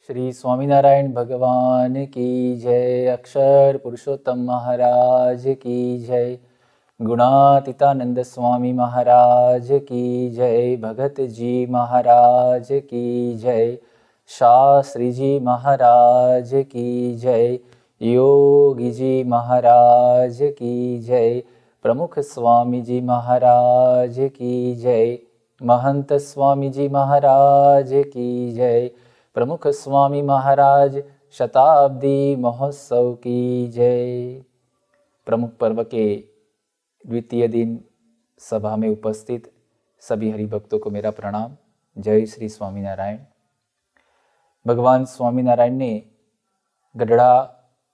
श्री स्वामीनारायण भगवान की जय। अक्षर पुरुषोत्तम महाराज की जय। गुणातीतानंद स्वामी महाराज की जय। भगत जी महाराज की जय। शास्त्री जी महाराज की जय। योगी जी महाराज की जय। प्रमुख स्वामी जी महाराज की जय। महंत स्वामी जी महाराज की जय। प्रमुख स्वामी महाराज शताब्दी महोत्सव की जय। प्रमुख पर्व के द्वितीय दिन सभा में उपस्थित सभी हरिभक्तों को मेरा प्रणाम। जय श्री स्वामीनारायण। भगवान स्वामीनारायण ने गढ़ड़ा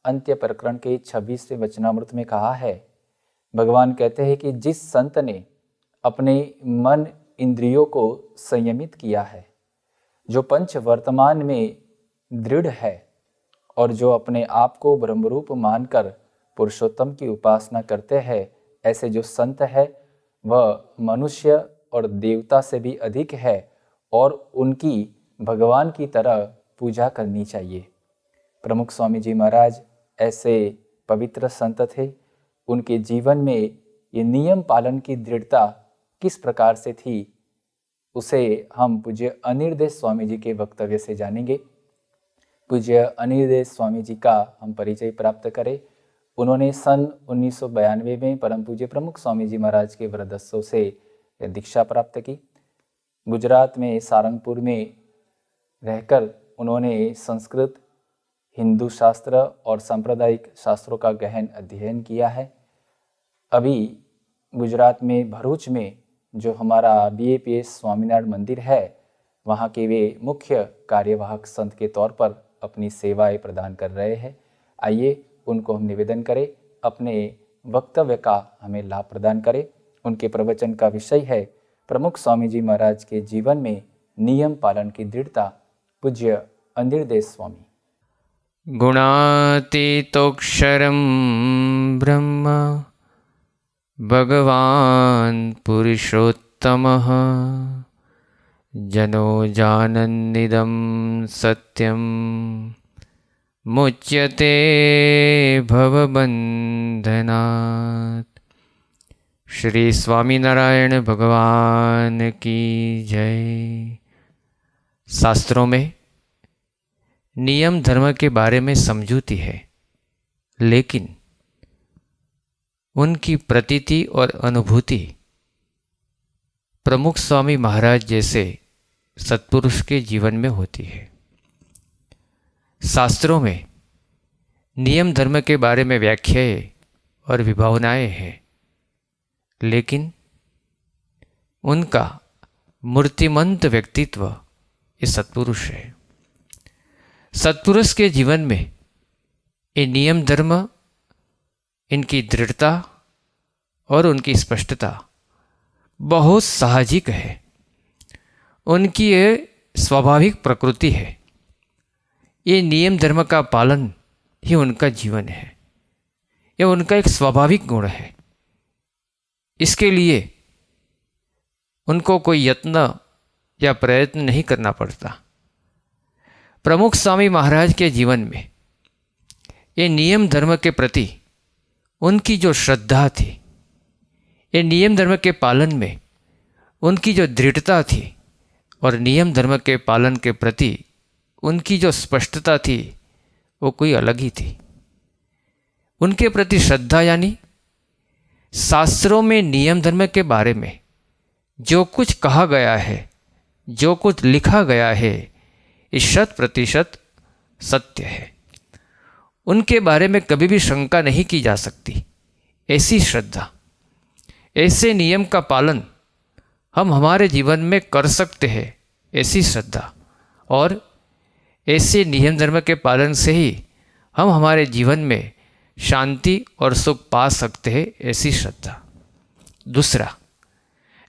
अंत्य प्रकरण के 26वें वचनामृत में कहा है, भगवान कहते हैं कि जिस संत ने अपने मन इंद्रियों को संयमित किया है, जो पंच वर्तमान में दृढ़ है और जो अपने आप को ब्रह्मरूप मानकर पुरुषोत्तम की उपासना करते हैं, ऐसे जो संत है वह मनुष्य और देवता से भी अधिक है और उनकी भगवान की तरह पूजा करनी चाहिए। प्रमुख स्वामी जी महाराज ऐसे पवित्र संत थे। उनके जीवन में ये नियम पालन की दृढ़ता किस प्रकार से थी, उसे हम पूज्य अनिर्देश स्वामी जी के वक्तव्य से जानेंगे। पूज्य अनिर्देश स्वामी जी का हम परिचय प्राप्त करें। उन्होंने सन 1992 में परम पूज्य प्रमुख स्वामी जी महाराज के वरदस्सों से दीक्षा प्राप्त की। गुजरात में सारंगपुर में रहकर उन्होंने संस्कृत, हिंदू शास्त्र और सांप्रदायिक शास्त्रों का गहन अध्ययन किया है। अभी गुजरात में भरूच में जो हमारा BAPS स्वामीनारायण मंदिर है, वहाँ के वे मुख्य कार्यवाहक संत के तौर पर अपनी सेवाएं प्रदान कर रहे हैं। आइए उनको हम निवेदन करें, अपने वक्तव्य का हमें लाभ प्रदान करें। उनके प्रवचन का विषय है प्रमुख स्वामी जी महाराज के जीवन में नियम पालन की दृढ़ता। पूज्य अनिर्देश स्वामी। गुणातीतोऽक्षरं ब्रह्म भगवान् पुरुषोत्तमः जनो जानन्निदं सत्यं मुच्यते भवबन्धनात्। श्री स्वामीनारायण भगवान की जय। शास्त्रों में नियम धर्म के बारे में समझूती है, लेकिन उनकी प्रतीति और अनुभूति प्रमुख स्वामी महाराज जैसे सत्पुरुष के जीवन में होती है। शास्त्रों में नियम धर्म के बारे में व्याख्याएं और विभावनाएं हैं, लेकिन उनका मूर्तिमंत व्यक्तित्व ये सत्पुरुष है। सत्पुरुष के जीवन में ये नियम धर्म, इनकी दृढ़ता और उनकी स्पष्टता बहुत साहजिक है। उनकी ये स्वाभाविक प्रकृति है। ये नियम धर्म का पालन ही उनका जीवन है। यह उनका एक स्वाभाविक गुण है। इसके लिए उनको कोई यत्न या प्रयत्न नहीं करना पड़ता। प्रमुख स्वामी महाराज के जीवन में ये नियम धर्म के प्रति उनकी जो श्रद्धा थी, ये नियम धर्म के पालन में उनकी जो दृढ़ता थी और नियम धर्म के पालन के प्रति उनकी जो स्पष्टता थी, वो कोई अलग ही थी। उनके प्रति श्रद्धा यानी शास्त्रों में नियम धर्म के बारे में जो कुछ कहा गया है, जो कुछ लिखा गया है, ये 100% सत्य है। उनके बारे में कभी भी शंका नहीं की जा सकती। ऐसी श्रद्धा, ऐसे नियम का पालन हम हमारे जीवन में कर सकते हैं, ऐसी श्रद्धा, और ऐसे नियम धर्म के पालन से ही हम हमारे जीवन में शांति और सुख पा सकते हैं, ऐसी श्रद्धा। दूसरा,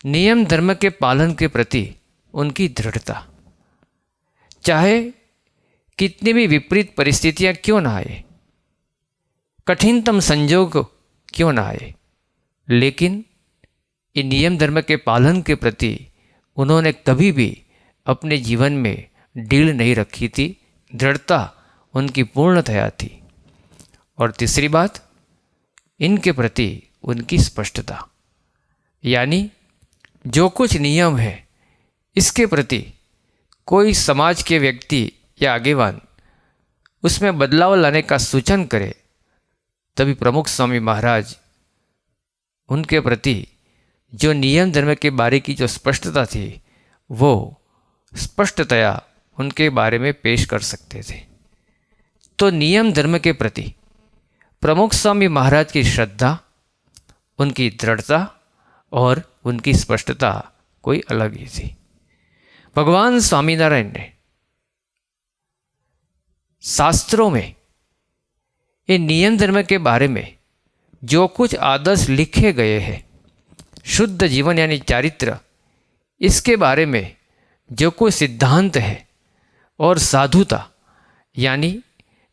नियम धर्म के पालन के प्रति उनकी दृढ़ता। चाहे कितनी भी विपरीत परिस्थितियां क्यों ना आए, कठिनतम संजोग क्यों ना आए, लेकिन इन नियम धर्म के पालन के प्रति उन्होंने कभी भी अपने जीवन में ढील नहीं रखी थी, दृढ़ता उनकी पूर्णतया थी। और तीसरी बात, इनके प्रति उनकी स्पष्टता, यानी जो कुछ नियम है इसके प्रति कोई समाज के व्यक्ति या आगेवान उसमें बदलाव लाने का सूचन करे, तभी प्रमुख स्वामी महाराज उनके प्रति जो नियम धर्म के बारे की जो स्पष्टता थी वो स्पष्टतया उनके बारे में पेश कर सकते थे। तो नियम धर्म के प्रति प्रमुख स्वामी महाराज की श्रद्धा, उनकी दृढ़ता और उनकी स्पष्टता कोई अलग ही थी। भगवान स्वामीनारायण ने शास्त्रों में ये नियम धर्म के बारे में जो कुछ आदर्श लिखे गए हैं, शुद्ध जीवन यानी चारित्र, इसके बारे में जो कोई सिद्धांत है, और साधुता यानी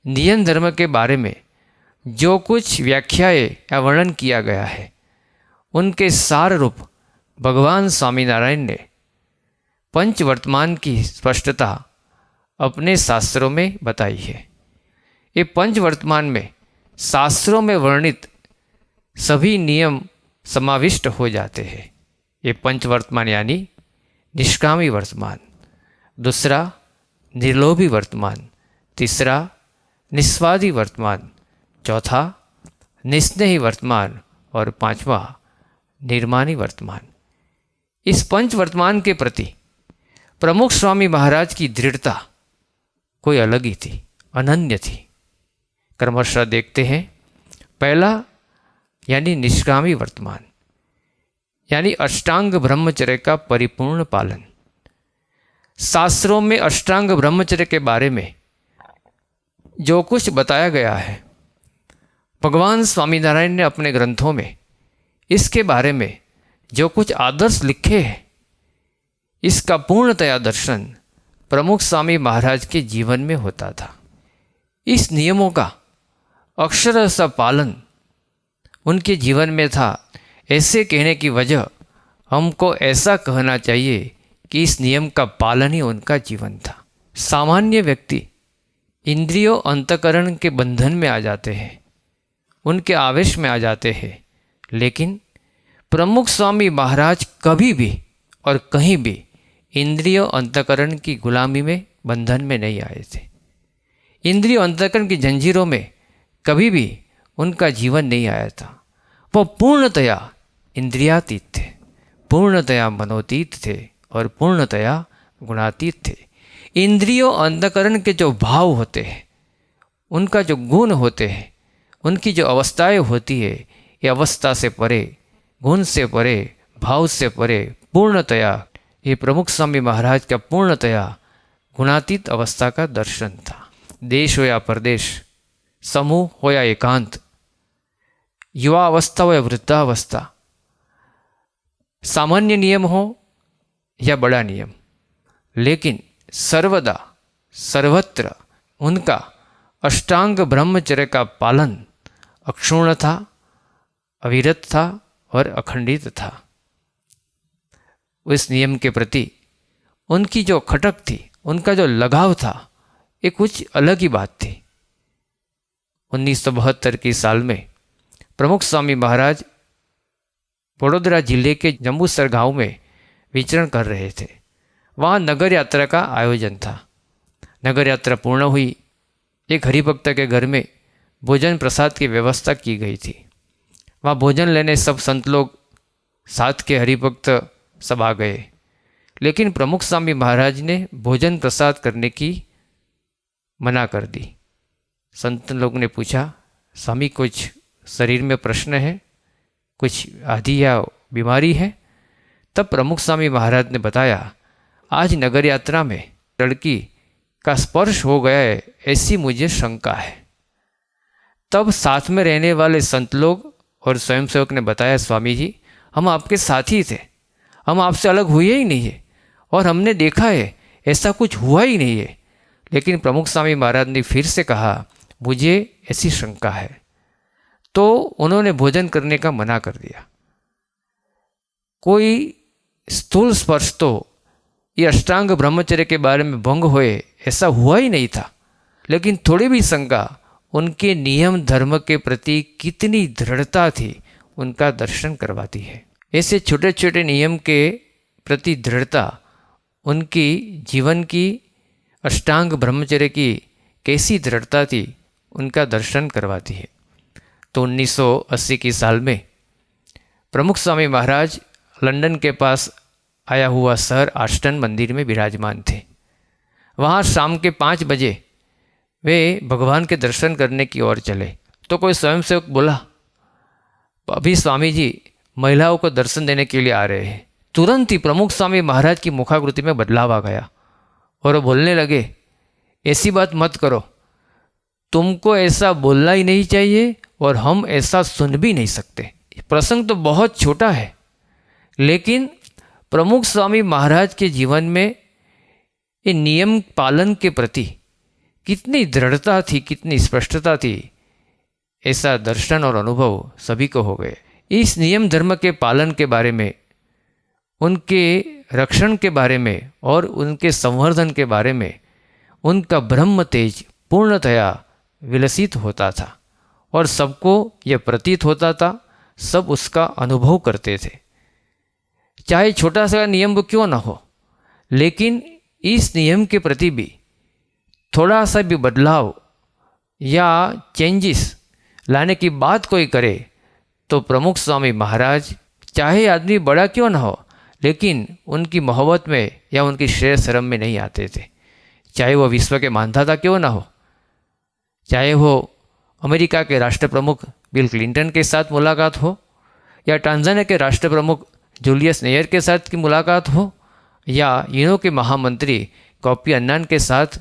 नियम धर्म के बारे में जो कुछ व्याख्याएं या वर्णन किया गया है, उनके सार रूप भगवान स्वामीनारायण ने पंचवर्तमान की स्पष्टता अपने शास्त्रों में बताई है। ये पंचवर्तमान में शास्त्रों में वर्णित सभी नियम समाविष्ट हो जाते हैं। ये पंचवर्तमान यानी निष्कामी वर्तमान, दूसरा निर्लोभी वर्तमान, तीसरा निस्वादी वर्तमान, चौथा निस्नेही वर्तमान और पांचवा निर्माणी वर्तमान। इस पंचवर्तमान के प्रति प्रमुख स्वामी महाराज की दृढ़ता कोई अलग ही थी, अनन्य थी। क्रमशः देखते हैं। पहला यानी निष्कामी वर्तमान, यानी अष्टांग ब्रह्मचर्य का परिपूर्ण पालन। शास्त्रों में अष्टांग ब्रह्मचर्य के बारे में जो कुछ बताया गया है, भगवान स्वामीनारायण ने अपने ग्रंथों में इसके बारे में जो कुछ आदर्श लिखे हैं, इसका पूर्णतया दर्शन प्रमुख स्वामी महाराज के जीवन में होता था। इस नियमों का अक्षरशः पालन उनके जीवन में था। ऐसे कहने की वजह हमको ऐसा कहना चाहिए कि इस नियम का पालन ही उनका जीवन था। सामान्य व्यक्ति इंद्रियों अंतकरण के बंधन में आ जाते हैं, उनके आवेश में आ जाते हैं, लेकिन प्रमुख स्वामी महाराज कभी भी और कहीं भी इंद्रियों अंतकरण की गुलामी में बंधन में नहीं आए थे। इंद्रियों अंतकरण की जंजीरों में कभी भी उनका जीवन नहीं आया था। वो पूर्णतया इंद्रियातीत थे, पूर्णतया मनोतीत थे और पूर्णतया गुणातीत थे। इंद्रियों अंतकरण के जो भाव होते हैं, उनका जो गुण होते हैं, उनकी जो अवस्थाएं होती है, ये अवस्था से परे, गुण से परे, भाव से परे पूर्णतया ये प्रमुख स्वामी महाराज का पूर्णतया गुणातीत अवस्था का दर्शन था। देश हो या परदेश, समूह हो या एकांत, युवा अवस्था हो या वृद्धावस्था, सामान्य नियम हो या बड़ा नियम, लेकिन सर्वदा सर्वत्र उनका अष्टांग ब्रह्मचर्य का पालन अक्षुण्ण था, अविरत था और अखंडित था। उस नियम के प्रति उनकी जो खटक थी, उनका जो लगाव था, ये कुछ अलग ही बात थी। 1972 की साल में प्रमुख स्वामी महाराज वडोदरा जिले के जंबूसर गांव में विचरण कर रहे थे। वहाँ नगर यात्रा का आयोजन था। नगर यात्रा पूर्ण हुई। एक हरिभक्त के घर में भोजन प्रसाद की व्यवस्था की गई थी। वहाँ भोजन लेने सब संत लोग, साथ के हरिभक्त सब आ गए, लेकिन प्रमुख स्वामी महाराज ने भोजन प्रसाद करने की मना कर दी। संत लोग ने पूछा, स्वामी कुछ शरीर में प्रश्न है, कुछ आदि या बीमारी है? तब प्रमुख स्वामी महाराज ने बताया, आज नगर यात्रा में लड़की का स्पर्श हो गया है, ऐसी मुझे शंका है। तब साथ में रहने वाले संत लोग और स्वयंसेवक ने बताया, स्वामी जी हम आपके साथी थे, हम आपसे अलग हुए ही नहीं है और हमने देखा है ऐसा कुछ हुआ ही नहीं है। लेकिन प्रमुख स्वामी महाराज ने फिर से कहा, मुझे ऐसी शंका है। तो उन्होंने भोजन करने का मना कर दिया। कोई स्थूल स्पर्श तो ये अष्टांग ब्रह्मचर्य के बारे में भंग होए ऐसा हुआ ही नहीं था। लेकिन थोड़ी भी शंका उनके नियम धर्म के प्रति कितनी दृढ़ता थी उनका दर्शन करवाती है। ऐसे छोटे छोटे नियम के प्रति दृढ़ता उनकी जीवन की अष्टांग ब्रह्मचर्य की कैसी दृढ़ता थी उनका दर्शन करवाती है। तो 1980 की साल में प्रमुख स्वामी महाराज लंदन के पास आया हुआ शहर आस्टन मंदिर में विराजमान थे। वहाँ शाम के 5 बजे वे भगवान के दर्शन करने की ओर चले तो कोई स्वयंसेवक बोला, अभी स्वामी जी महिलाओं को दर्शन देने के लिए आ रहे हैं। तुरंत ही प्रमुख स्वामी महाराज की मुखाकृति में बदलाव आ गया और वो बोलने लगे, ऐसी बात मत करो, तुमको ऐसा बोलना ही नहीं चाहिए और हम ऐसा सुन भी नहीं सकते। प्रसंग तो बहुत छोटा है, लेकिन प्रमुख स्वामी महाराज के जीवन में ये नियम पालन के प्रति कितनी दृढ़ता थी, कितनी स्पष्टता थी, ऐसा दर्शन और अनुभव सभी को हो गए। इस नियम धर्म के पालन के बारे में, उनके रक्षण के बारे में और उनके संवर्धन के बारे में उनका ब्रह्म तेज पूर्णतया विलसित होता था और सबको यह प्रतीत होता था, सब उसका अनुभव करते थे। चाहे छोटा सा नियम वो क्यों ना हो, लेकिन इस नियम के प्रति भी थोड़ा सा भी बदलाव या चेंजेस लाने की बात कोई करे तो प्रमुख स्वामी महाराज, चाहे आदमी बड़ा क्यों ना हो, लेकिन उनकी मोहब्बत में या उनकी श्रेय शर्म में नहीं आते थे। चाहे वो विश्व के मानधाता क्यों ना हो, चाहे वो अमेरिका के राष्ट्र प्रमुख बिल क्लिंटन के साथ मुलाकात हो या टांजानिया के राष्ट्र प्रमुख जूलियस नेयर के साथ की मुलाकात हो या यूएन के महामंत्री कोफी अन्नान के साथ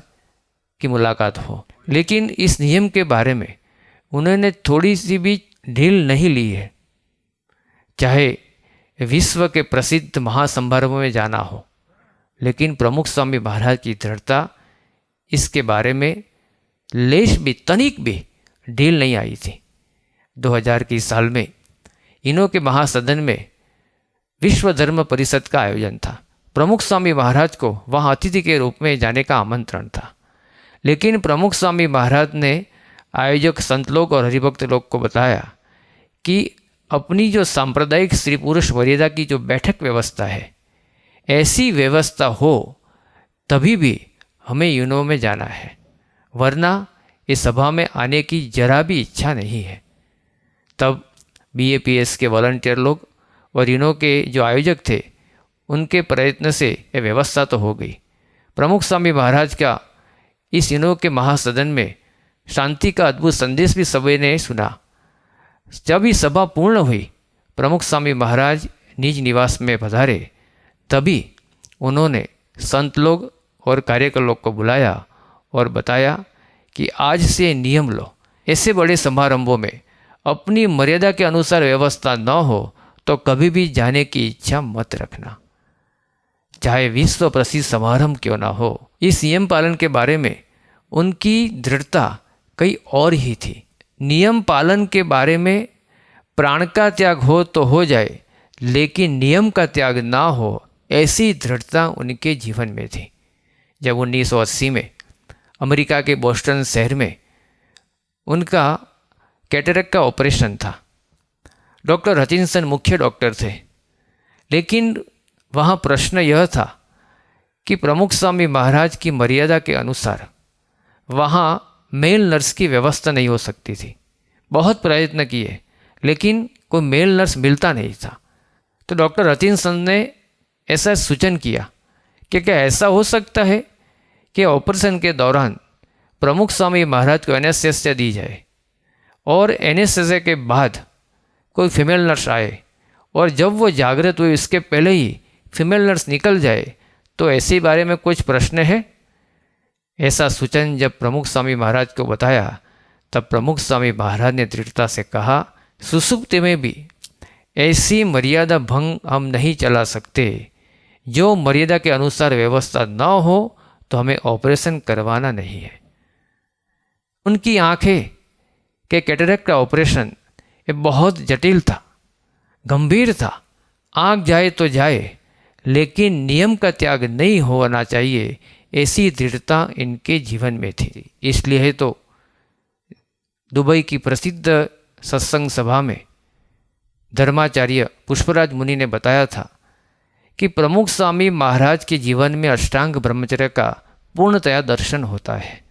की मुलाकात हो, लेकिन इस नियम के बारे में उन्होंने थोड़ी सी भी ढील नहीं ली है। चाहे विश्व के प्रसिद्ध महासमारोह में जाना हो, लेकिन प्रमुख स्वामी महाराज की दृढ़ता इसके बारे में लेश भी, तनिक भी ढील नहीं आई थी। 2000 की साल में इनों के महासदन में विश्व धर्म परिषद का आयोजन था। प्रमुख स्वामी महाराज को वहाँ अतिथि के रूप में जाने का आमंत्रण था, लेकिन प्रमुख स्वामी महाराज ने आयोजक संत लोग और हरिभक्त लोग को बताया कि अपनी जो सांप्रदायिक स्त्री पुरुष मर्यादा की जो बैठक व्यवस्था है, ऐसी व्यवस्था हो तभी भी हमें यूनो में जाना है, वरना इस सभा में आने की जरा भी इच्छा नहीं है। तब BAPS के वॉलंटियर लोग और यूनो के जो आयोजक थे, उनके प्रयत्न से यह व्यवस्था तो हो गई। प्रमुख स्वामी महाराज का इस यूनो के महासदन में शांति का अद्भुत संदेश भी सभी ने सुना। जब ये सभा पूर्ण हुई, प्रमुख स्वामी महाराज निज निवास में पधारे, तभी उन्होंने संत लोग और कार्यकर लोग को बुलाया और बताया कि आज से नियम लो, ऐसे बड़े समारंभों में अपनी मर्यादा के अनुसार व्यवस्था न हो तो कभी भी जाने की इच्छा मत रखना, चाहे विश्व प्रसिद्ध समारंभ क्यों ना हो। इस नियम पालन के बारे में उनकी दृढ़ता कई और ही थी। नियम पालन के बारे में प्राण का त्याग हो तो हो जाए, लेकिन नियम का त्याग ना हो, ऐसी दृढ़ता उनके जीवन में थी। जब 1980 में अमेरिका के बोस्टन शहर में उनका कैटरेक्ट का ऑपरेशन था, डॉक्टर हचिनसन मुख्य डॉक्टर थे, लेकिन वहाँ प्रश्न यह था कि प्रमुख स्वामी महाराज की मर्यादा के अनुसार वहाँ मेल नर्स की व्यवस्था नहीं हो सकती थी। बहुत प्रयत्न किए, लेकिन कोई मेल नर्स मिलता नहीं था। तो डॉक्टर हचिनसन ने ऐसा सूचन किया कि क्या ऐसा हो सकता है कि ऑपरेशन के दौरान प्रमुख स्वामी महाराज को एनेस्थीसिया दी जाए और एनेस्थीसिया के बाद कोई फीमेल नर्स आए और जब वो जागृत हुई उसके पहले ही फीमेल नर्स निकल जाए, तो ऐसे बारे में कुछ प्रश्न है। ऐसा सूचन जब प्रमुख स्वामी महाराज को बताया, तब प्रमुख स्वामी महाराज ने दृढ़ता से कहा, सुसुप्ति में भी ऐसी मर्यादा भंग हम नहीं चला सकते। जो मर्यादा के अनुसार व्यवस्था न हो तो हमें ऑपरेशन करवाना नहीं है। उनकी आंखें के कैटरेक्ट का ऑपरेशन ये बहुत जटिल था, गंभीर था। आँख जाए तो जाए, लेकिन नियम का त्याग नहीं होना चाहिए, ऐसी दृढ़ता इनके जीवन में थी। इसलिए तो दुबई की प्रसिद्ध सत्संग सभा में धर्माचार्य पुष्पराज मुनि ने बताया था कि प्रमुख स्वामी महाराज के जीवन में अष्टांग ब्रह्मचर्य का पूर्णतया दर्शन होता है।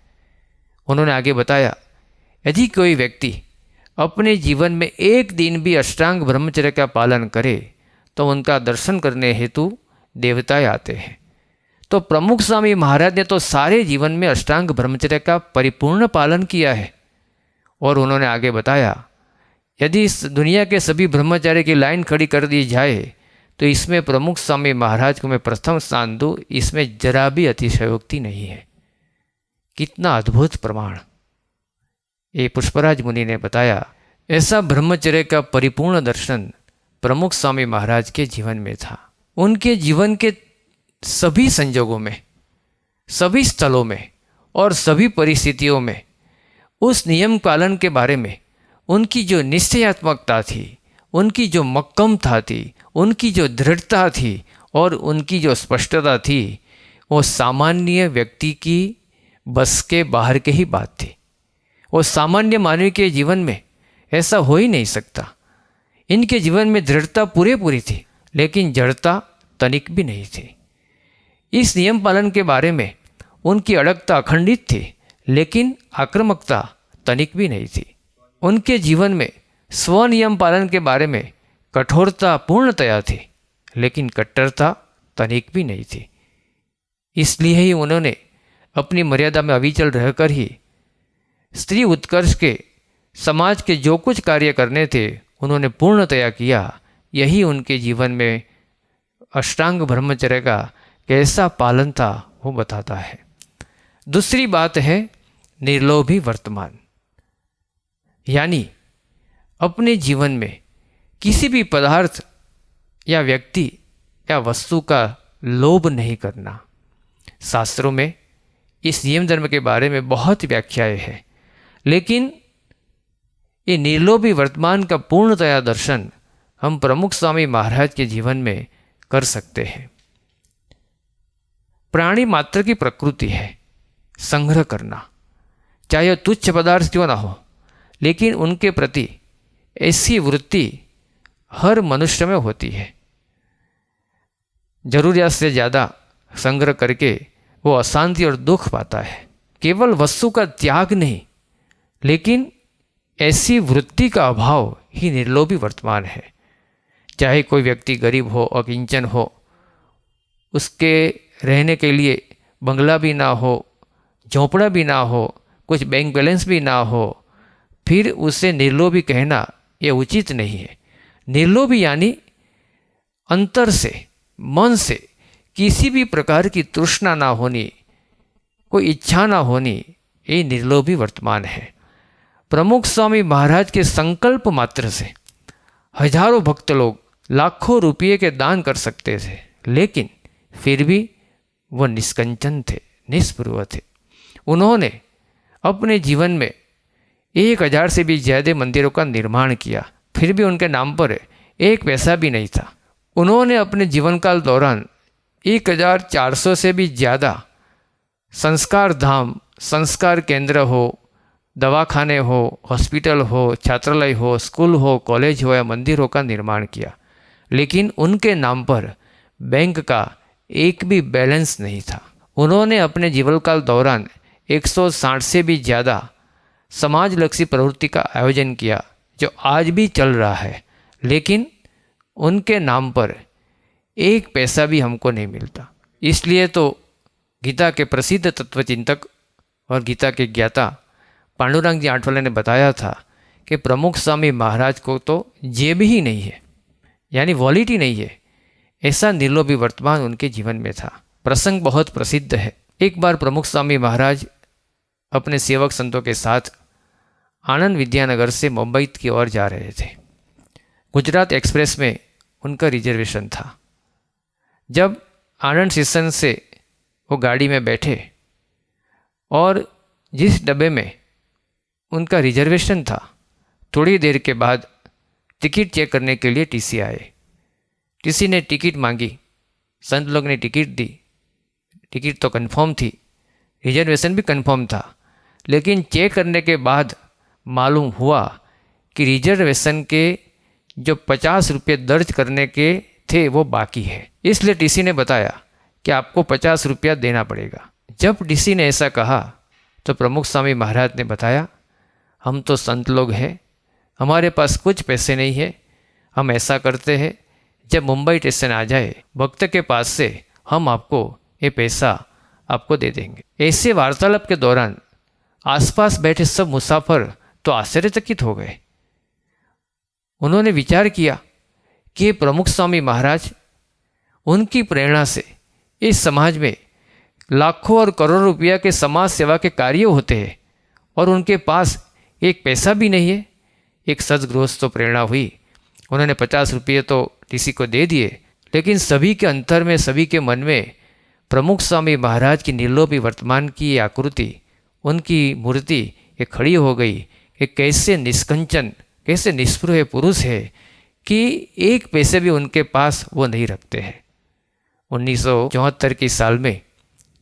उन्होंने आगे बताया, यदि कोई व्यक्ति अपने जीवन में एक दिन भी अष्टांग ब्रह्मचर्य का पालन करे तो उनका दर्शन करने हेतु देवताएं आते हैं। तो प्रमुख स्वामी महाराज ने तो सारे जीवन में अष्टांग ब्रह्मचर्य का परिपूर्ण पालन किया है। और उन्होंने आगे बताया, यदि इस दुनिया के सभी ब्रह्मचार्य की लाइन खड़ी कर दी जाए तो इसमें प्रमुख स्वामी महाराज को मैं प्रथम स्थान दूँ, इसमें जरा भी अतिशयोक्ति नहीं है। कितना अद्भुत प्रमाण ये पुष्पराज मुनि ने बताया। ऐसा ब्रह्मचर्य का परिपूर्ण दर्शन प्रमुख स्वामी महाराज के जीवन में था। उनके जीवन के सभी संजोगों में, सभी स्थलों में और सभी परिस्थितियों में उस नियम पालन के बारे में उनकी जो निश्चयात्मकता थी, उनकी जो मक्कमता थी, उनकी जो दृढ़ता थी और उनकी जो स्पष्टता थी, वो सामान्य व्यक्ति की बस के बाहर की ही बात थी। वो सामान्य मानव के जीवन में ऐसा हो ही नहीं सकता। इनके जीवन में दृढ़ता पूरी थी, लेकिन जड़ता तनिक भी नहीं थी। इस नियम पालन के बारे में उनकी अड़गता अखंडित थी, लेकिन आक्रामकता तनिक भी नहीं थी। उनके जीवन में स्वनियम पालन के बारे में कठोरता पूर्णतया थी, लेकिन कट्टरता तनिक भी नहीं थी। इसलिए ही उन्होंने अपनी मर्यादा में अविचल रहकर ही स्त्री उत्कर्ष के, समाज के जो कुछ कार्य करने थे उन्होंने पूर्णतया किया। यही उनके जीवन में अष्टांग ब्रह्मचर्य का कैसा पालन था वो बताता है। दूसरी बात है निर्लोभी वर्तमान, यानी अपने जीवन में किसी भी पदार्थ या व्यक्ति या वस्तु का लोभ नहीं करना। शास्त्रों में इस नियम धर्म के बारे में बहुत व्याख्याएं हैं, लेकिन ये निर्लोभी वर्तमान का पूर्णतया दर्शन हम प्रमुख स्वामी महाराज के जीवन में कर सकते हैं। प्राणी मात्र की प्रकृति है संग्रह करना, चाहे तुच्छ पदार्थ क्यों ना हो, लेकिन उनके प्रति ऐसी वृत्ति हर मनुष्य में होती है। जरूरियात से ज़्यादा संग्रह करके वो अशांति और दुख पाता है। केवल वस्तु का त्याग नहीं, लेकिन ऐसी वृत्ति का अभाव ही निर्लोभी वर्तमान है। चाहे कोई व्यक्ति गरीब हो, अकिंचन हो, उसके रहने के लिए बंगला भी ना हो, झोंपड़ा भी ना हो, कुछ बैंक बैलेंस भी ना हो, फिर उसे निर्लोभी कहना ये उचित नहीं है। निर्लोभी यानी अंतर से, मन से किसी भी प्रकार की तृष्णा ना होनी, कोई इच्छा ना होनी, ये निर्लोभी वर्तमान है। प्रमुख स्वामी महाराज के संकल्प मात्र से हजारों भक्त लोग लाखों रुपये के दान कर सकते थे, लेकिन फिर भी वह निष्कंचन थे, निष्प्रभ थे। उन्होंने अपने जीवन में 1000 से भी ज़्यादा मंदिरों का निर्माण किया, फिर भी उनके नाम पर एक पैसा भी नहीं था। उन्होंने अपने जीवन काल दौरान 1400 से भी ज़्यादा संस्कार धाम, संस्कार केंद्र हो, दवाखाने हो, हॉस्पिटल हो, छात्रालय हो, स्कूल हो, कॉलेज हो या मंदिरों का निर्माण किया, लेकिन उनके नाम पर बैंक का एक भी बैलेंस नहीं था। उन्होंने अपने जीवन काल दौरान 160 से भी ज़्यादा समाजलक्षी प्रवृत्ति का आयोजन किया, जो आज भी चल रहा है, लेकिन उनके नाम पर एक पैसा भी हमको नहीं मिलता। इसलिए तो गीता के प्रसिद्ध तत्वचिंतक और गीता के ज्ञाता पांडुरंग जी आठवले ने बताया था कि प्रमुख स्वामी महाराज को तो जेब ही नहीं है, यानी वॉलेट ही नहीं है। ऐसा निर्लोभी वर्तमान उनके जीवन में था। प्रसंग बहुत प्रसिद्ध है। एक बार प्रमुख स्वामी महाराज अपने सेवक संतों के साथ आनंद विद्यानगर से मुंबई की ओर जा रहे थे। गुजरात एक्सप्रेस में उनका रिजर्वेशन था। जब आनंद स्टेशन से वो गाड़ी में बैठे और जिस डब्बे में उनका रिजर्वेशन था, थोड़ी देर के बाद टिकट चेक करने के लिए टीसी आए। टीसी ने टिकट मांगी, संत लोग ने टिकट दी, टिकट तो कंफर्म थी, रिजर्वेशन भी कंफर्म था, लेकिन चेक करने के बाद मालूम हुआ कि रिजर्वेशन के जो 50 रुपये दर्ज करने के थे वो बाकी है। इसलिए टीसी ने बताया कि आपको 50 रुपया देना पड़ेगा। जब टीसी ने ऐसा कहा तो प्रमुख स्वामी महाराज ने बताया, हम तो संत लोग हैं, हमारे पास कुछ पैसे नहीं है। हम ऐसा करते हैं, जब मुंबई स्टेशन आ जाए भक्त के पास से हम आपको ये पैसा आपको दे देंगे। ऐसे वार्तालाप के दौरान आसपास बैठे सब मुसाफिर तो आश्चर्यचकित हो गए। उन्होंने विचार किया कि प्रमुख स्वामी महाराज, उनकी प्रेरणा से इस समाज में लाखों और करोड़ों रुपया के समाज सेवा के कार्य होते हैं और उनके पास एक पैसा भी नहीं है। एक सद्गृहस्थ तो प्रेरणा हुई, उन्होंने 50 रुपये तो टीसी को दे दिए, लेकिन सभी के अंतर में, सभी के मन में प्रमुख स्वामी महाराज की निर्लोभी वर्तमान की ये आकृति, उनकी मूर्ति ये खड़ी हो गई कि कैसे निष्कंचन, कैसे निष्पृह पुरुष है कि एक पैसे भी उनके पास वो नहीं रखते हैं। 1974 की साल में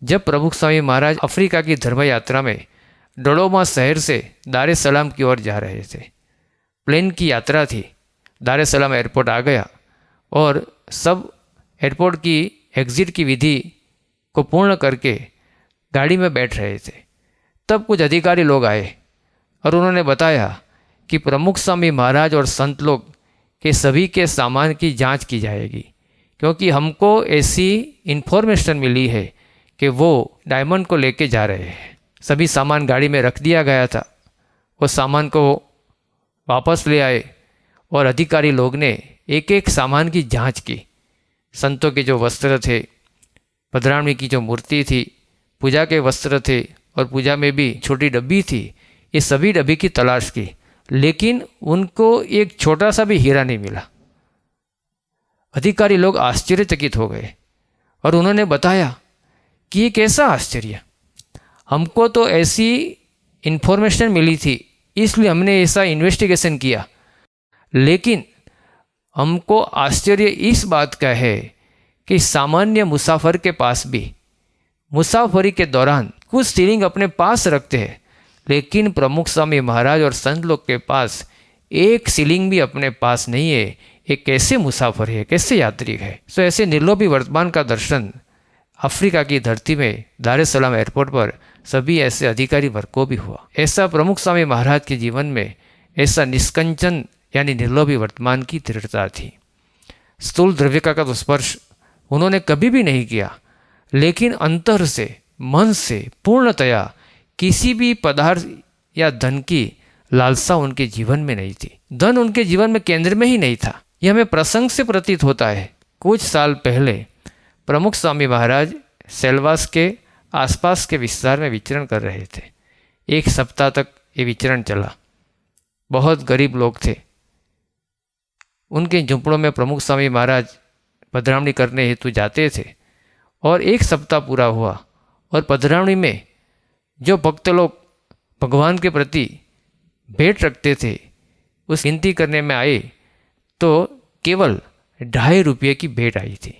जब प्रमुख स्वामी महाराज अफ्रीका की धर्म यात्रा में डोडोमा शहर से दार ए सलाम की ओर जा रहे थे। प्लेन की यात्रा थी, दार ए सलाम एयरपोर्ट आ गया और सब एयरपोर्ट की एग्ज़िट की विधि को पूर्ण करके गाड़ी में बैठ रहे थे। तब कुछ अधिकारी लोग आए और उन्होंने बताया कि प्रमुख स्वामी महाराज और संत लोग के सभी के सामान की जांच की जाएगी, क्योंकि हमको ऐसी इन्फॉर्मेशन मिली है कि वो डायमंड को लेके जा रहे हैं। सभी सामान गाड़ी में रख दिया गया था। वो सामान को वापस ले आए और अधिकारी लोग ने एक एक सामान की जांच की। संतों के जो वस्त्र थे, पधरावणी की जो मूर्ति थी, पूजा के वस्त्र थे और पूजा में भी छोटी डब्बी थी, ये सभी डब्बी की तलाश की, लेकिन उनको एक छोटा सा भी हीरा नहीं मिला। अधिकारी लोग आश्चर्यचकित हो गए और उन्होंने बताया कि ये कैसा आश्चर्य, हमको तो ऐसी इन्फॉर्मेशन मिली थी इसलिए हमने ऐसा इन्वेस्टिगेशन किया, लेकिन हमको आश्चर्य इस बात का है कि सामान्य मुसाफिर के पास भी मुसाफरी के दौरान कुछ सीलिंग अपने पास रखते हैं, लेकिन प्रमुख स्वामी महाराज और संत लोग के पास एक सीलिंग भी अपने पास नहीं है। ये कैसे मुसाफिर है, कैसे यात्री है। सो ऐसे निर्लोभी वर्तमान का दर्शन अफ्रीका की धरती में दार ए सलाम एयरपोर्ट पर सभी ऐसे अधिकारी वर्ग को भी हुआ। ऐसा प्रमुख स्वामी महाराज के जीवन में ऐसा निष्कंचन यानी निर्लोभी वर्तमान की दृढ़ता थी। स्थूल द्रव्यता का तो स्पर्श उन्होंने कभी भी नहीं किया, लेकिन अंतर से, मन से पूर्णतया किसी भी पदार्थ या धन की लालसा उनके जीवन में नहीं थी। धन उनके जीवन में केंद्र में ही नहीं था। यह हमें प्रसंग से प्रतीत होता है। कुछ साल पहले प्रमुख स्वामी महाराज सेल्वास के आसपास के विस्तार में विचरण कर रहे थे। 1 सप्ताह तक ये विचरण चला। बहुत गरीब लोग थे। उनके झुंपड़ों में प्रमुख स्वामी महाराज पधरावणी करने हेतु जाते थे और 1 सप्ताह पूरा हुआ और पधरावणी में जो भक्त लोग भगवान के प्रति भेंट रखते थे उस गिनती करने में आए तो केवल 2.5 रुपये की भेंट आई थी।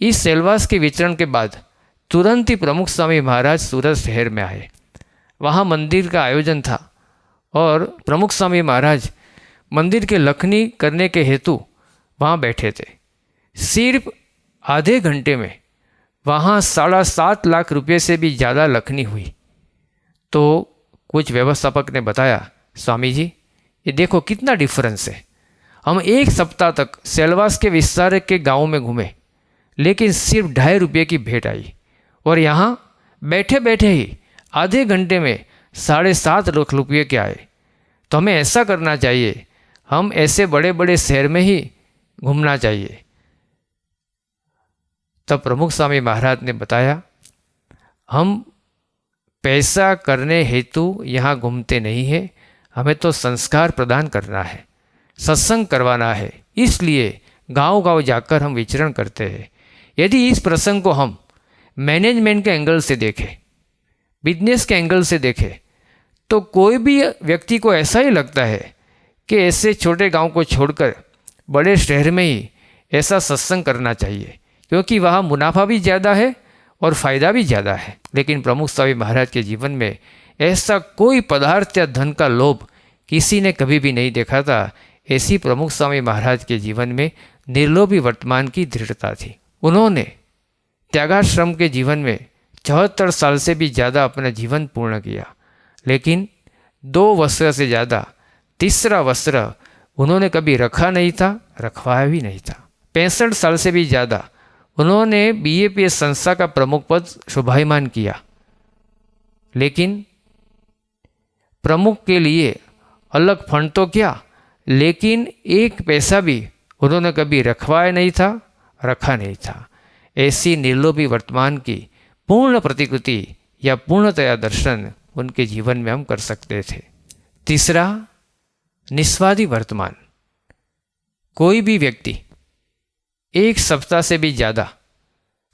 इस सेल्वास के विचरण के बाद तुरंत ही प्रमुख स्वामी महाराज सूरत शहर में आए। वहाँ मंदिर का आयोजन था और प्रमुख स्वामी महाराज मंदिर के लखनी करने के हेतु वहाँ बैठे थे। सिर्फ आधे घंटे में वहाँ 7.5 लाख रुपये से भी ज़्यादा लखनी हुई। तो कुछ व्यवस्थापक ने बताया, स्वामी जी ये देखो कितना डिफरेंस है। हम 1 सप्ताह तक सेल्वास के विस्तार के गाँव में घूमे, लेकिन सिर्फ 2.5 रुपये की भेंट आई और यहाँ बैठे बैठे ही आधे घंटे में 7.5 लाख रुपये के आए। तो हमें ऐसा करना चाहिए, हम ऐसे बड़े बड़े शहर में ही घूमना चाहिए। तब प्रमुख स्वामी महाराज ने बताया, हम पैसा करने हेतु यहाँ घूमते नहीं हैं, हमें तो संस्कार प्रदान करना है, सत्संग करवाना है, इसलिए गांव गांव जाकर हम विचरण करते हैं। यदि इस प्रसंग को हम मैनेजमेंट के एंगल से देखें, बिजनेस के एंगल से देखें, तो कोई भी व्यक्ति को ऐसा ही लगता है कि ऐसे छोटे गांव को छोड़कर बड़े शहर में ही ऐसा सत्संग करना चाहिए, क्योंकि वहाँ मुनाफा भी ज़्यादा है और फायदा भी ज़्यादा है। लेकिन प्रमुख स्वामी महाराज के जीवन में ऐसा कोई पदार्थ या धन का लोभ किसी ने कभी भी नहीं देखा था। ऐसी प्रमुख स्वामी महाराज के जीवन में निर्लोभी वर्तमान की दृढ़ता थी। उन्होंने त्यागाश्रम के जीवन में 74 साल से भी ज़्यादा अपना जीवन पूर्ण किया, लेकिन 2 वस्त्र से ज़्यादा तीसरा वस्त्र उन्होंने कभी रखा नहीं था, रखवाया भी नहीं था। 65 साल से भी ज़्यादा उन्होंने BAPS संस्था का प्रमुख पद शोभायमान किया, लेकिन प्रमुख के लिए अलग फंड तो क्या, लेकिन 1 पैसा भी उन्होंने कभी रखवाया नहीं था, रखा नहीं था। ऐसी निर्लोभी वर्तमान की पूर्ण प्रतिकृति या पूर्णतया दर्शन उनके जीवन में हम कर सकते थे। तीसरा, निस्वार्थी वर्तमान। कोई भी व्यक्ति 1 सप्ताह से भी ज़्यादा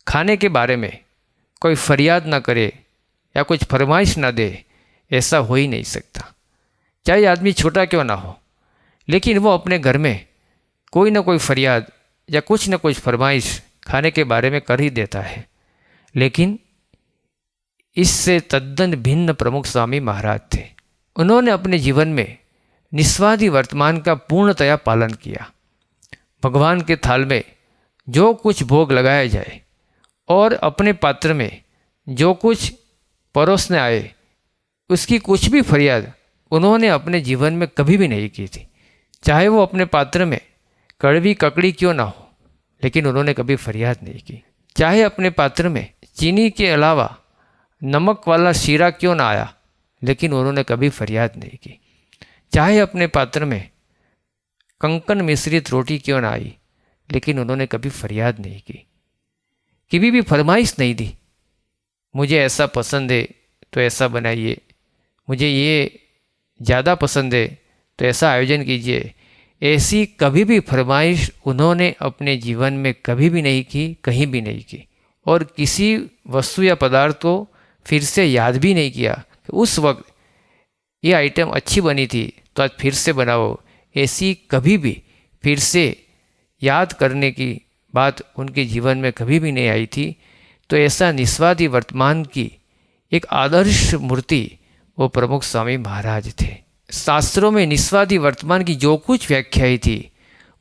खाने के बारे में कोई फरियाद ना करे या कुछ फरमाइश ना दे, ऐसा हो ही नहीं सकता। चाहे आदमी छोटा क्यों ना हो, लेकिन वो अपने घर में कोई ना कोई फरियाद या कुछ ना कुछ फरमाइश खाने के बारे में कर ही देता है। लेकिन इससे तद्दन भिन्न प्रमुख स्वामी महाराज थे। उन्होंने अपने जीवन में निस्वार्थी वर्तमान का पूर्णतया पालन किया। भगवान के थाल में जो कुछ भोग लगाया जाए और अपने पात्र में जो कुछ परोसने आए, उसकी कुछ भी फरियाद उन्होंने अपने जीवन में कभी भी नहीं की थी। चाहे वो अपने पात्र में कड़वी ककड़ी क्यों ना हो, लेकिन उन्होंने कभी फरियाद नहीं की। चाहे अपने पात्र में चीनी के अलावा नमक वाला शीरा क्यों ना आया, लेकिन उन्होंने कभी फरियाद नहीं की। चाहे अपने पात्र में कंकन मिश्रित रोटी क्यों ना आई, लेकिन उन्होंने कभी फरियाद नहीं की। कभी भी फरमाइश नहीं दी, मुझे ऐसा पसंद है तो ऐसा बनाइए, मुझे ये ज़्यादा पसंद है तो ऐसा आयोजन कीजिए। ऐसी कभी भी फरमाइश उन्होंने अपने जीवन में कभी भी नहीं की, कहीं भी नहीं की। और किसी वस्तु या पदार्थ को फिर से याद भी नहीं किया कि उस वक्त ये आइटम अच्छी बनी थी तो आज फिर से बनाओ। ऐसी कभी भी फिर से याद करने की बात उनके जीवन में कभी भी नहीं आई थी। तो ऐसा निस्वार्थी वर्तमान की एक आदर्श मूर्ति वो प्रमुख स्वामी महाराज थे। शास्त्रों में निस्वार्थी वर्तमान की जो कुछ व्याख्याएं थी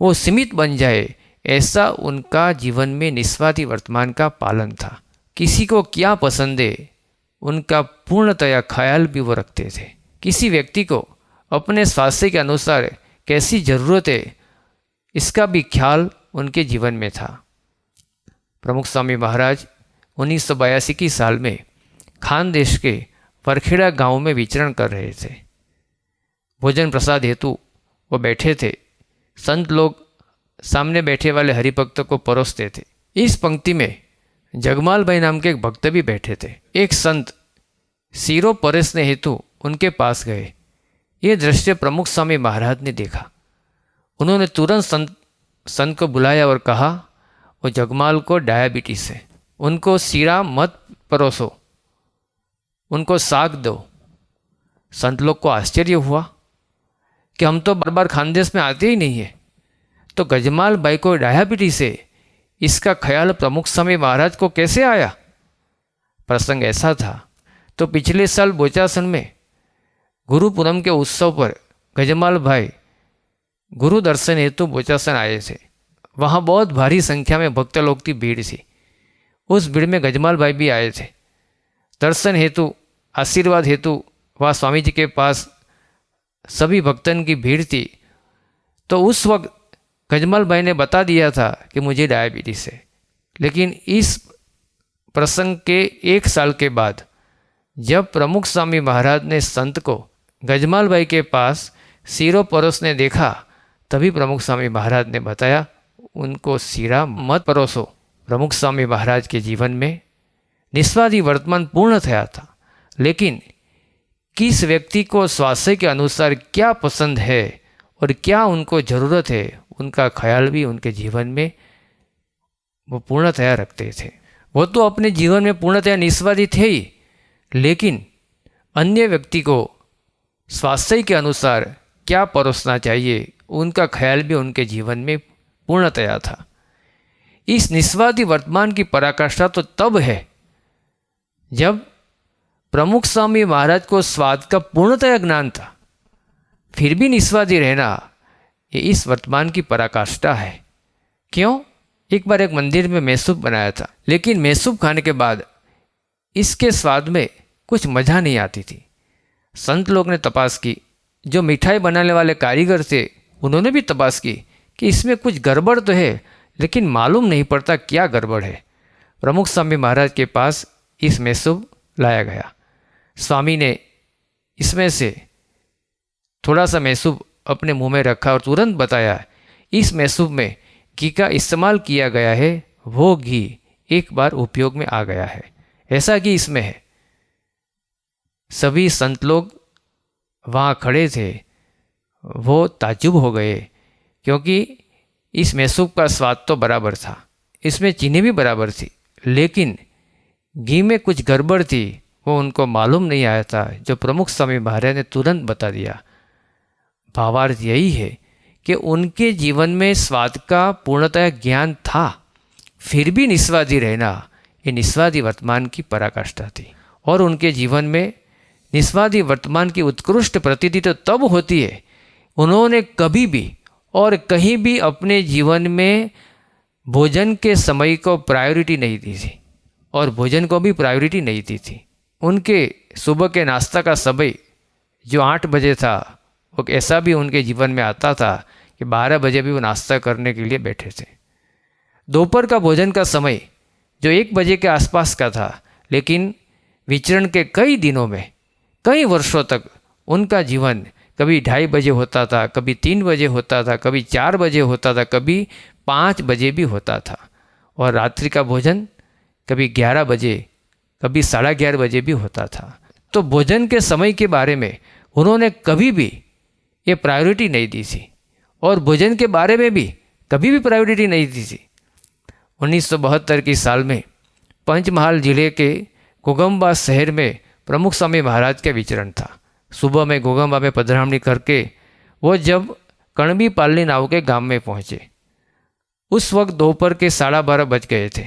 वो सीमित बन जाए, ऐसा उनका जीवन में निस्वार्थी वर्तमान का पालन था। किसी को क्या पसंद है उनका पूर्णतया ख्याल भी वो रखते थे। किसी व्यक्ति को अपने स्वास्थ्य के अनुसार कैसी ज़रूरत है इसका भी ख्याल उनके जीवन में था। प्रमुख स्वामी महाराज 1982 की साल में खानदेश के वरखेड़ा गांव में विचरण कर रहे थे। भोजन प्रसाद हेतु वो बैठे थे। संत लोग सामने बैठे वाले हरिभक्त को परोसते थे। इस पंक्ति में जगमाल भाई नाम के एक भक्त भी बैठे थे। एक संत सीरो परोसने हेतु उनके पास गए। ये दृश्य प्रमुख स्वामी महाराज ने देखा। उन्होंने तुरंत संत को बुलाया और कहा, वो जगमाल को डायबिटीज है, उनको सीरा मत परोसो, उनको साग दो। संत लोग को आश्चर्य हुआ कि हम तो बार बार खानदेश में आते ही नहीं है, तो गजमाल भाई को डायबिटीज है, इसका ख्याल प्रमुख स्वामी महाराज को कैसे आया? प्रसंग ऐसा था तो पिछले साल बोचासन में गुरु पूनम के उत्सव पर गजमाल भाई गुरु दर्शन हेतु बोचासन आए थे। वहाँ बहुत भारी संख्या में भक्त लोग की भीड़ थी। उस भीड़ में गजमाल भाई भी आए थे। दर्शन हेतु, आशीर्वाद हेतु वहाँ स्वामी जी के पास सभी भक्तन की भीड़ थी। तो उस वक्त गजमाल भाई ने बता दिया था कि मुझे डायबिटीज़ है। लेकिन इस प्रसंग के 1 साल के बाद जब प्रमुख स्वामी महाराज ने संत को गजमाल भाई के पास सीरो परोसने देखा, तभी प्रमुख स्वामी महाराज ने बताया उनको सीरा मत परोसो। प्रमुख स्वामी महाराज के जीवन में निस्वार्थी वर्तमान पूर्ण थया था, लेकिन किस व्यक्ति को स्वास्थ्य के अनुसार क्या पसंद है और क्या उनको ज़रूरत है, उनका ख्याल भी उनके जीवन में वो पूर्णतया रखते थे। वो तो अपने जीवन में पूर्णतया निस्वार्थी थे ही, लेकिन अन्य व्यक्ति को स्वास्थ्य के अनुसार क्या परोसना चाहिए, उनका ख्याल भी उनके जीवन में पूर्णतया था। इस निस्वार्थी वर्तमान की पराकाष्ठा तो तब है जब प्रमुख स्वामी महाराज को स्वाद का पूर्णतया ज्ञान था, फिर भी निस्वादी रहना, ये इस वर्तमान की पराकाष्ठा है। क्यों? एक बार एक मंदिर में मैसूब बनाया था, लेकिन मैसूब खाने के बाद इसके स्वाद में कुछ मज़ा नहीं आती थी। संत लोग ने तपास की, जो मिठाई बनाने वाले कारीगर थे उन्होंने भी तपास की कि इसमें कुछ गड़बड़ तो है, लेकिन मालूम नहीं पड़ता क्या गड़बड़ है। प्रमुख स्वामी महाराज के पास इस मैसूब लाया गया। स्वामी ने इसमें से थोड़ा सा मैसूब अपने मुंह में रखा और तुरंत बताया, इस मैसूब में घी का इस्तेमाल किया गया है, वो घी एक बार उपयोग में आ गया है, ऐसा घी इसमें है। सभी संत लोग वहाँ खड़े थे, वो ताज्जुब हो गए, क्योंकि इस मैसूब का स्वाद तो बराबर था, इसमें चीनी भी बराबर थी, लेकिन घी में कुछ गड़बड़ थी, वो उनको मालूम नहीं आया था, जो प्रमुख स्वामी महाराज ने तुरंत बता दिया। भावार्थ यही है कि उनके जीवन में स्वाद का पूर्णतः ज्ञान था, फिर भी निस्वादी रहना, ये निस्वादी वर्तमान की पराकाष्ठा थी। और उनके जीवन में निस्वादी वर्तमान की उत्कृष्ट प्रतीति तो तब होती है, उन्होंने कभी भी और कहीं भी अपने जीवन में भोजन के समय को प्रायोरिटी नहीं दी थी और भोजन को भी प्रायोरिटी नहीं दी थी। उनके सुबह के नाश्ता का समय जो 8 बजे था, वो ऐसा भी उनके जीवन में आता था कि 12 बजे भी वो नाश्ता करने के लिए बैठे थे। दोपहर का भोजन का समय जो 1 बजे के आसपास का था, लेकिन विचरण के कई दिनों में, कई वर्षों तक उनका जीवन कभी 2:30 बजे होता था, कभी 3 बजे होता था, कभी 4 बजे होता था, कभी 5 बजे भी होता था। और रात्रि का भोजन कभी 11 बजे, कभी 11:30 बजे भी होता था। तो भोजन के समय के बारे में उन्होंने कभी भी ये प्रायोरिटी नहीं दी थी और भोजन के बारे में भी कभी भी प्रायोरिटी नहीं दी थी। 1972 की साल में पंचमहाल जिले के गोगंबा शहर में प्रमुख स्वामी महाराज का विचरण था। सुबह में गोगंबा में पधरामणी करके वो जब कणबी पालनी नाव के गांव में पहुँचे, उस वक्त दोपहर के 12:30 बज गए थे।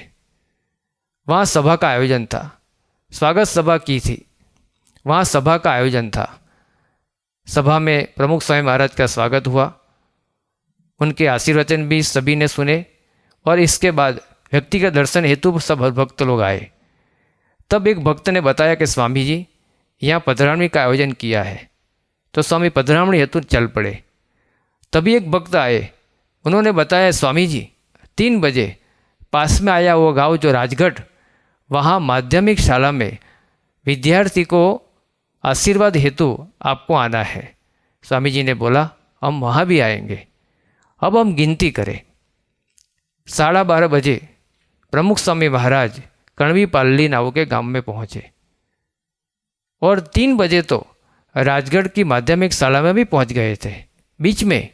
वहाँ सभा का आयोजन था, स्वागत सभा की थी, वहाँ सभा का आयोजन था। सभा में प्रमुख स्वामी महाराज का स्वागत हुआ, उनके आशीर्वचन भी सभी ने सुने और इसके बाद व्यक्तिगत दर्शन हेतु सब भक्त लोग आए। तब एक भक्त ने बताया कि स्वामी जी यहाँ पधरामणी का आयोजन किया है, तो स्वामी पधरामणी हेतु चल पड़े। तभी एक भक्त आए, उन्होंने बताया स्वामी जी 3 बजे पास में आया वो गांव जो राजगढ़, वहाँ माध्यमिक शाला में विद्यार्थी को आशीर्वाद हेतु आपको आना है। स्वामी जी ने बोला हम वहाँ भी आएंगे। अब हम गिनती करें, 12:30 बजे प्रमुख स्वामी महाराज कणवी पालनी नाव के गांव में पहुँचे और 3 बजे तो राजगढ़ की माध्यमिक शाला में भी पहुँच गए थे। बीच में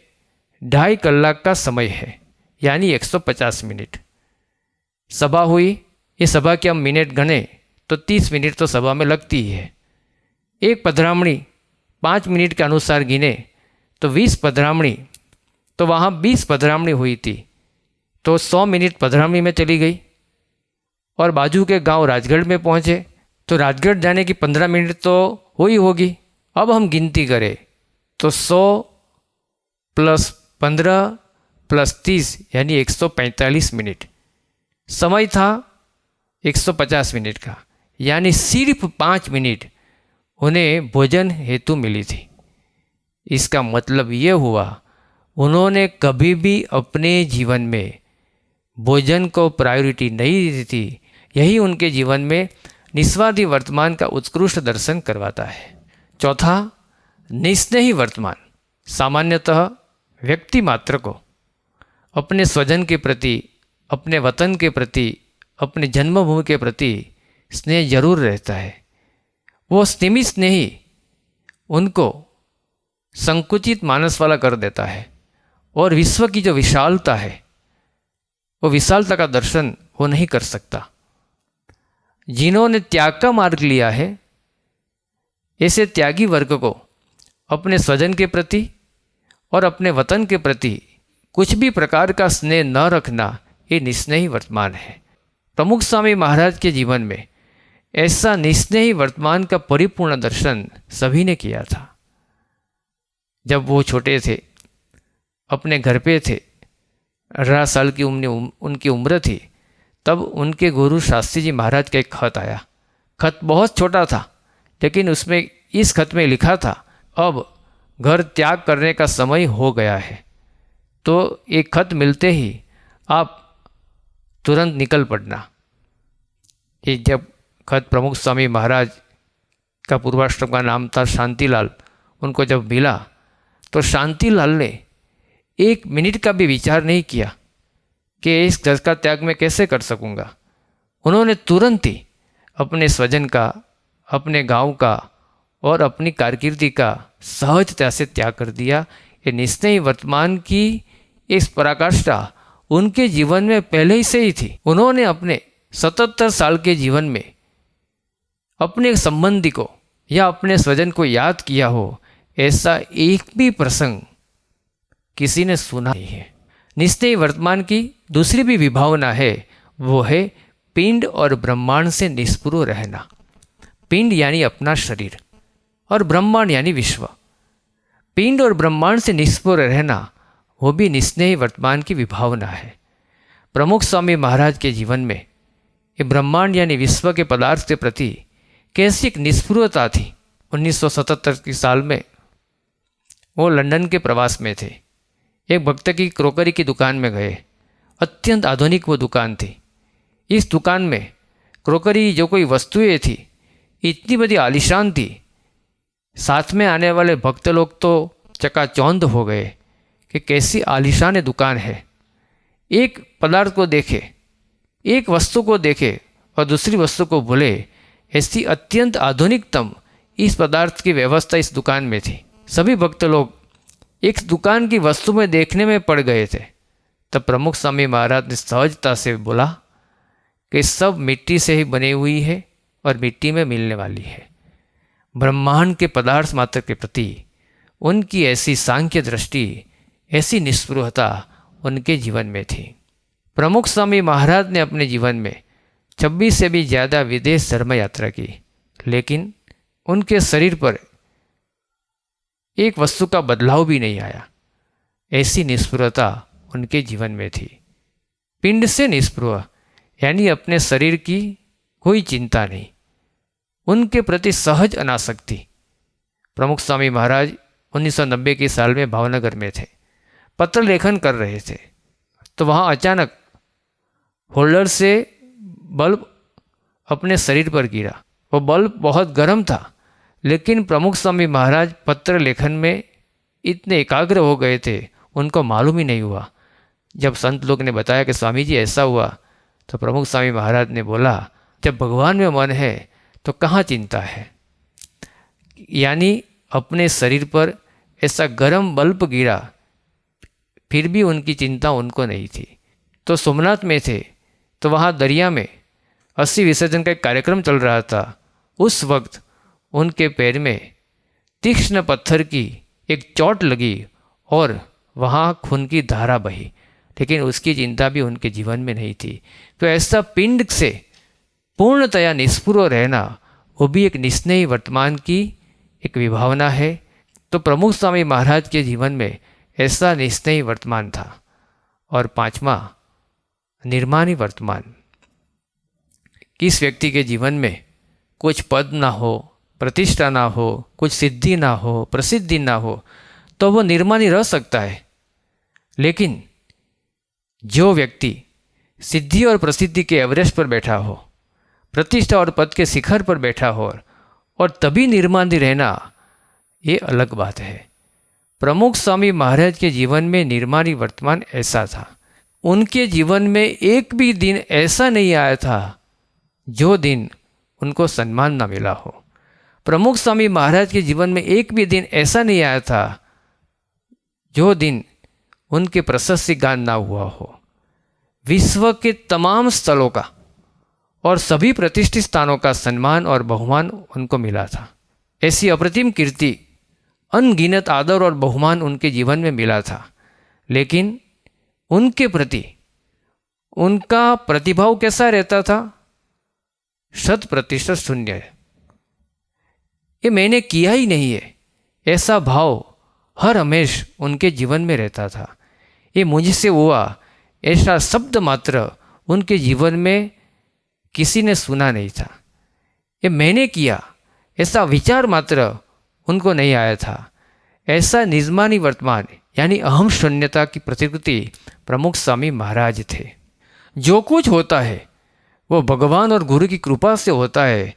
2.5 कलाक का समय है, यानी 150 मिनट सभा हुई। ये सभा के हम मिनट गने तो 30 मिनट तो सभा में लगती ही है। एक पधरामणी 5 मिनट के अनुसार गिने तो 20 पधरामणी, तो वहाँ 20 पधरामणी हुई थी, तो 100 मिनट पधरामणी में चली गई। और बाजू के गांव राजगढ़ में पहुँचे तो राजगढ़ जाने की 15 मिनट तो हुई होगी। अब हम गिनती करें तो 100 + 15 + 30 यानी 145 मिनट समय था 150 मिनट का, यानी सिर्फ 5 मिनट उन्हें भोजन हेतु मिली थी। इसका मतलब ये हुआ उन्होंने कभी भी अपने जीवन में भोजन को प्रायोरिटी नहीं दी थी। यही उनके जीवन में निस्वार्थी वर्तमान का उत्कृष्ट दर्शन करवाता है। चौथा, निस्नेही वर्तमान। सामान्यतः व्यक्ति मात्र को अपने स्वजन के प्रति, अपने वतन के प्रति, अपने जन्मभूमि के प्रति स्नेह जरूर रहता है। वो सीमित स्नेही उनको संकुचित मानस वाला कर देता है और विश्व की जो विशालता है, वो विशालता का दर्शन वो नहीं कर सकता। जिन्होंने त्याग का मार्ग लिया है, ऐसे त्यागी वर्ग को अपने स्वजन के प्रति और अपने वतन के प्रति कुछ भी प्रकार का स्नेह न रखना, ये निस्नेही वर्तमान है। प्रमुख स्वामी महाराज के जीवन में ऐसा निस्नेही वर्तमान का परिपूर्ण दर्शन सभी ने किया था। जब वो छोटे थे, अपने घर पे थे, 18 साल की उनकी उम्र थी, तब उनके गुरु शास्त्री जी महाराज का एक खत आया। खत बहुत छोटा था, लेकिन उसमें इस खत में लिखा था, अब घर त्याग करने का समय हो गया है, तो एक खत मिलते ही आप तुरंत निकल पड़ना। ये जब खत प्रमुख स्वामी महाराज का पूर्वाश्रम का नाम था शांतिलाल, उनको जब मिला तो शांतिलाल ने 1 मिनट का भी विचार नहीं किया कि इस घर का त्याग मैं कैसे कर सकूंगा। उन्होंने तुरंत ही अपने स्वजन का, अपने गांव का और अपनी कारकिर्दी का सहजता से त्याग कर दिया। ये निस्नेही वर्तमान की इस पराकाष्ठा उनके जीवन में पहले ही से ही थी। उन्होंने अपने 77 साल के जीवन में अपने संबंधी को या अपने स्वजन को याद किया हो, ऐसा एक भी प्रसंग किसी ने सुना नहीं है। निस्नेही वर्तमान की दूसरी भी विभावना है, वो है पिंड और ब्रह्मांड से निस्पृह रहना। पिंड यानी अपना शरीर और ब्रह्मांड यानी विश्व। पिंड और ब्रह्मांड से निस्पृह रहना, वो भी निस्नेही वर्तमान की विभावना है। प्रमुख स्वामी महाराज के जीवन में ये ब्रह्मांड यानी विश्व के पदार्थ के प्रति कैसी एक निस्पृहता थी। 1977 के साल में वो लंदन के प्रवास में थे। एक भक्त की क्रोकरी की दुकान में गए। अत्यंत आधुनिक वो दुकान थी। इस दुकान में क्रोकरी जो कोई वस्तुएं थी इतनी बड़ी आलीशान थी, साथ में आने वाले भक्त लोग तो चकाचौंध हो गए कि कैसी आलीशान दुकान है। एक पदार्थ को देखे, एक वस्तु को देखे और दूसरी वस्तु को भूले, ऐसी अत्यंत आधुनिकतम इस पदार्थ की व्यवस्था इस दुकान में थी। सभी भक्त लोग एक दुकान की वस्तु में देखने में पड़ गए थे। तब प्रमुख स्वामी महाराज ने सहजता से बोला कि सब मिट्टी से ही बनी हुई है और मिट्टी में मिलने वाली है। ब्रह्मांड के पदार्थ मात्र के प्रति उनकी ऐसी सांख्य दृष्टि, ऐसी निस्पृहता उनके जीवन में थी। प्रमुख स्वामी महाराज ने अपने जीवन में 26 से भी ज़्यादा विदेश धर्म यात्रा की, लेकिन उनके शरीर पर एक वस्तु का बदलाव भी नहीं आया। ऐसी निस्पृहता उनके जीवन में थी। पिंड से निस्पृह यानी अपने शरीर की कोई चिंता नहीं, उनके प्रति सहज अनासक्ति। प्रमुख स्वामी महाराज 1990 के साल में भावनगर में थे, पत्र लेखन कर रहे थे, तो वहाँ अचानक होल्डर से बल्ब अपने शरीर पर गिरा। वो बल्ब बहुत गर्म था, लेकिन प्रमुख स्वामी महाराज पत्र लेखन में इतने एकाग्र हो गए थे, उनको मालूम ही नहीं हुआ। जब संत लोग ने बताया कि स्वामी जी ऐसा हुआ, तो प्रमुख स्वामी महाराज ने बोला, जब भगवान में मन है तो कहाँ चिंता है। यानी अपने शरीर पर ऐसा गर्म बल्ब गिरा, फिर भी उनकी चिंता उनको नहीं थी। तो सोमनाथ में थे, तो वहाँ दरिया में 80 विसर्जन का एक कार्यक्रम चल रहा था। उस वक्त उनके पैर में तीक्ष्ण पत्थर की एक चोट लगी और वहाँ खून की धारा बही, लेकिन उसकी चिंता भी उनके जीवन में नहीं थी। तो ऐसा पिंड से पूर्णतया निस्पृह रहना, वो भी एक निस्नेही वर्तमान की एक विभावना है। तो प्रमुख स्वामी महाराज के जीवन में ऐसा निस्नेही वर्तमान था। और 5वां, निर्माणी वर्तमान। किस व्यक्ति के जीवन में कुछ पद ना हो, प्रतिष्ठा ना हो, कुछ सिद्धि ना हो, प्रसिद्धि ना हो, तो वो निर्माणी रह सकता है। लेकिन जो व्यक्ति सिद्धि और प्रसिद्धि के एवरेस्ट पर बैठा हो, प्रतिष्ठा और पद के शिखर पर बैठा हो और तभी निर्माणी रहना, ये अलग बात है। प्रमुख स्वामी महाराज के जीवन में निर्माणी वर्तमान ऐसा था। उनके जीवन में एक भी दिन ऐसा नहीं आया था जो दिन उनको सम्मान ना मिला हो। प्रमुख स्वामी महाराज के जीवन में एक भी दिन ऐसा नहीं आया था जो दिन उनके प्रशस्ति गान ना हुआ हो। विश्व के तमाम स्थलों का और सभी प्रतिष्ठित स्थानों का सम्मान और बहुमान उनको मिला था। ऐसी अप्रतिम कीर्ति, अनगिनत आदर और बहुमान उनके जीवन में मिला था। लेकिन उनके प्रति उनका प्रतिभाव कैसा रहता था? 100% शून्य है। ये मैंने किया ही नहीं है, ऐसा भाव हर हमेश उनके जीवन में रहता था। ये मुझसे हुआ ऐसा शब्द मात्र उनके जीवन में किसी ने सुना नहीं था। ये मैंने किया ऐसा विचार मात्र उनको नहीं आया था। ऐसा निजमानी वर्तमान यानी अहम शून्यता की प्रतिकृति प्रमुख स्वामी महाराज थे। जो कुछ होता है वो भगवान और गुरु की कृपा से होता है,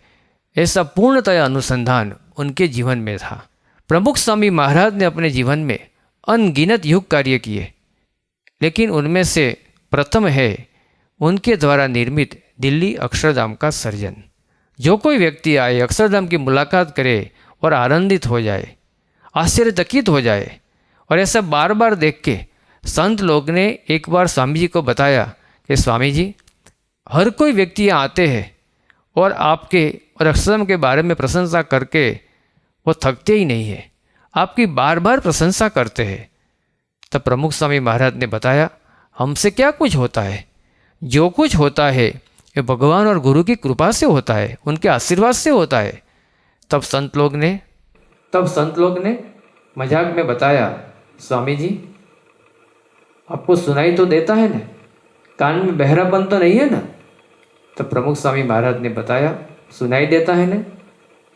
ऐसा पूर्णतया अनुसंधान उनके जीवन में था। प्रमुख स्वामी महाराज ने अपने जीवन में अनगिनत युग कार्य किए, लेकिन उनमें से प्रथम है उनके द्वारा निर्मित दिल्ली अक्षरधाम का सर्जन। जो कोई व्यक्ति आए, अक्षरधाम की मुलाकात करे और आनंदित हो जाए, आश्चर्यचकित हो जाए, और ऐसा बार बार देख के संत लोग ने एक बार स्वामी जी को बताया कि स्वामी जी, हर कोई व्यक्ति यहाँ आते हैं और आपके और अक्षरधाम के बारे में प्रशंसा करके वो थकते ही नहीं है, आपकी बार बार प्रशंसा करते हैं। तब प्रमुख स्वामी महाराज ने बताया, हमसे क्या कुछ होता है, जो कुछ होता है ये भगवान और गुरु की कृपा से होता है, उनके आशीर्वाद से होता है। तब संत लोग ने मजाक में बताया, स्वामी जी आपको सुनाई तो देता है ना, कान में बहरापन तो नहीं है ना? तब प्रमुख स्वामी महाराज ने बताया, सुनाई देता है ना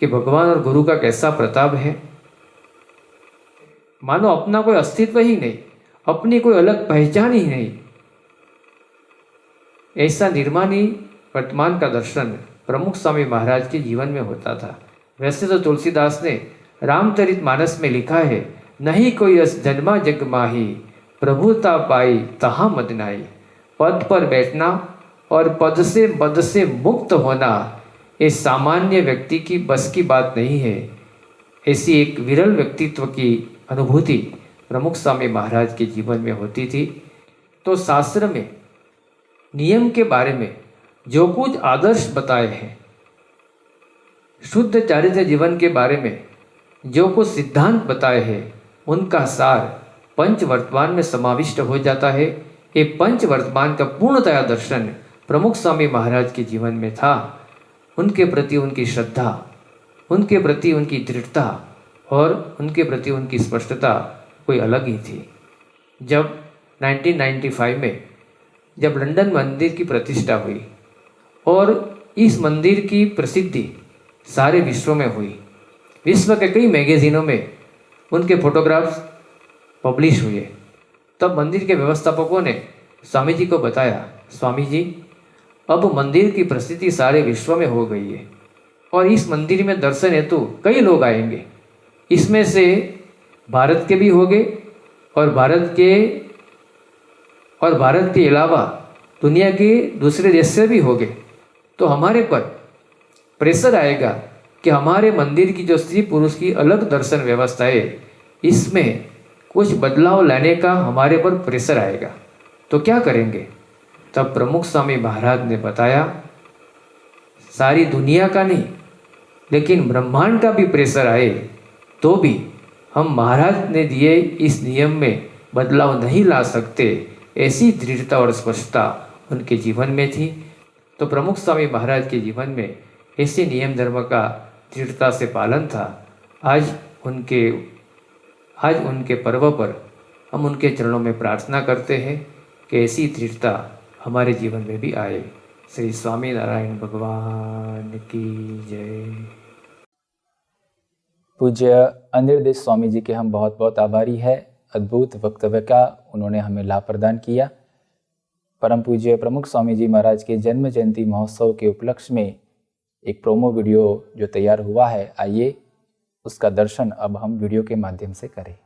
कि भगवान और गुरु का कैसा प्रताप है। मानो अपना कोई अस्तित्व ही नहीं, अपनी कोई अलग पहचान ही नहीं। ऐसा निर्माणी वर्तमान का दर्शन प्रमुख स्वामी महाराज के जीवन में होता था। वैसे तो तुलसीदास ने रामचरितमानस में लिखा है, नहीं कोई अस जन्मा जग माही, प्रभुता पाई तहाँ मद नाई। पद पर बैठना और पद से मुक्त होना ये सामान्य व्यक्ति की बस की बात नहीं है। ऐसी एक विरल व्यक्तित्व की अनुभूति प्रमुख स्वामी महाराज के जीवन में होती थी। तो शास्त्र में नियम के बारे में जो कुछ आदर्श बताए हैं, शुद्ध चारित्र जीवन के बारे में जो कुछ सिद्धांत बताए हैं, उनका सार पंच वर्तमान में समाविष्ट हो जाता है। ये पंच वर्तमान का पूर्णतया दर्शन प्रमुख स्वामी महाराज के जीवन में था। उनके प्रति उनकी श्रद्धा, उनके प्रति उनकी दृढ़ता और उनके प्रति उनकी स्पष्टता कोई अलग ही थी। जब 1995 में जब लंदन मंदिर की प्रतिष्ठा हुई और इस मंदिर की प्रसिद्धि सारे विश्व में हुई, विश्व के कई मैगजीनों में उनके फोटोग्राफ्स पब्लिश हुए, तब मंदिर के व्यवस्थापकों ने स्वामी जी को बताया, स्वामी जी अब मंदिर की प्रसिद्धि सारे विश्व में हो गई है और इस मंदिर में दर्शन हेतु कई लोग आएंगे। इसमें से भारत के भी होंगे और भारत के अलावा दुनिया के दूसरे देश से भी होंगे। तो हमारे पर प्रेशर आएगा कि हमारे मंदिर की जो स्त्री पुरुष की अलग दर्शन व्यवस्था है, इसमें कुछ बदलाव लाने का हमारे पर प्रेशर आएगा, तो क्या करेंगे? तब प्रमुख स्वामी महाराज ने बताया, सारी दुनिया का नहीं लेकिन ब्रह्मांड का भी प्रेशर आए तो भी हम महाराज ने दिए इस नियम में बदलाव नहीं ला सकते। ऐसी दृढ़ता और स्पष्टता उनके जीवन में थी। तो प्रमुख स्वामी महाराज के जीवन में ऐसे नियम धर्म का दृढ़ता से पालन था। आज उनके पर्व पर हम उनके चरणों में प्रार्थना करते हैं कि ऐसी दृढ़ता हमारे जीवन में भी आए। श्री स्वामी नारायण भगवान की जय। पूज्य अनिरुद्ध स्वामी जी के हम बहुत बहुत आभारी है। अद्भुत वक्तव्य का उन्होंने हमें लाभ प्रदान किया। परम पूज्य प्रमुख स्वामी जी महाराज के जन्म जयंती महोत्सव के उपलक्ष्य में एक प्रोमो वीडियो जो तैयार हुआ है, आइए उसका दर्शन अब हम वीडियो के माध्यम से करें।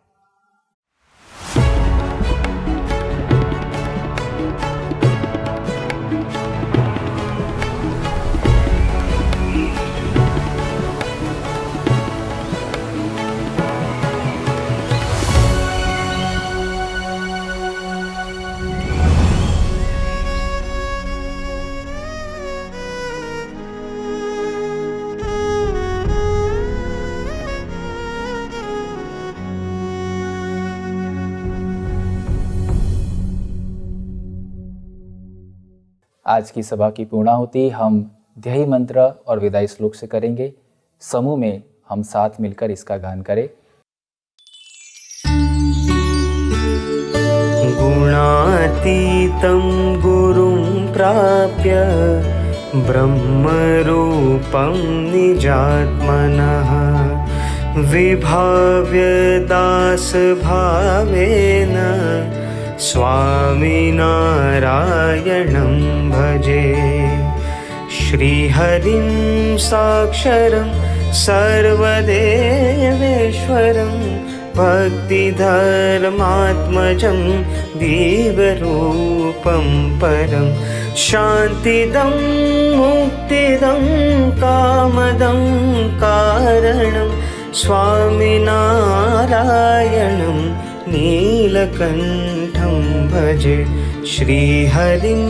आज की सभा की पूर्णाहुति हम ध्येय मंत्र और विदाई श्लोक से करेंगे। समूह में हम साथ मिलकर इसका गान करें। गुणातीतं गुरुं प्राप्य ब्रह्मरूपं निजात्मनः विभाव्य दासभावेन स्वामिनारायणं भजे। श्रीहरिं साक्षरं सर्वदेवेश्वरं भक्तिधर्मात्मजं दिव्यरूपं परं शान्तिदं मुक्तिदं कामदं कारणं स्वामिनारायणं नीलकण्ठं भजे। श्रीहरिं